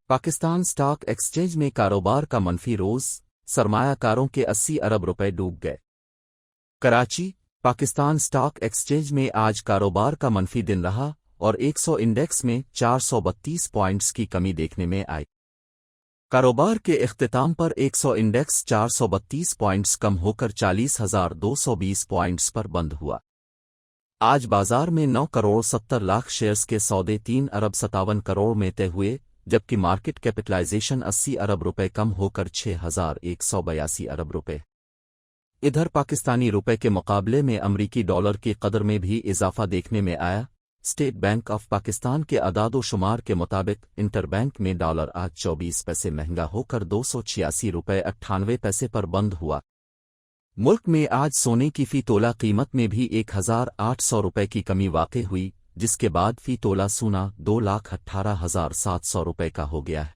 Pakistan stock exchange में कारोबार का मनफी रोज, सरमायाकारों के 80 अरब रुपए डूब गए। कराची, पाकिस्तान स्टॉक एक्सचेंज में आज कारोबार का मनफी दिन रहा और 100 इंडेक्स में 432 पॉइंट्स की कमी देखने में आई। कारोबार के इख्तिताम पर 100 इंडेक्स 432 पॉइंट्स कम होकर 40,220 पॉइंट्स पर बंद हुआ। आज बाजार में 9 करोड़ 70 लाख शेयर्स के सौदे 3 अरब 57 करोड़ में तय हुए, जबकि मार्केट कैपिटलाइजेशन 80 अरब रुपए कम होकर 6,182 अरब रुपए। इधर पाकिस्तानी रुपए के मुकाबले में अमरीकी डॉलर की कदर में भी इजाफा देखने में आया। स्टेट बैंक ऑफ पाकिस्तान के अदाद-ओ-शुमार के मुताबिक इंटरबैंक में डॉलर आज 24 पैसे महंगा होकर 286 रुपए 98 पैसे पर बंद हुआ। मुल्क में आज सोने की फी तोला कीमत में भी 1,800 रुपए की कमी वाक़ई हुई, जिसके बाद फी तोला सोना 2,18,700 रुपए का हो गया है।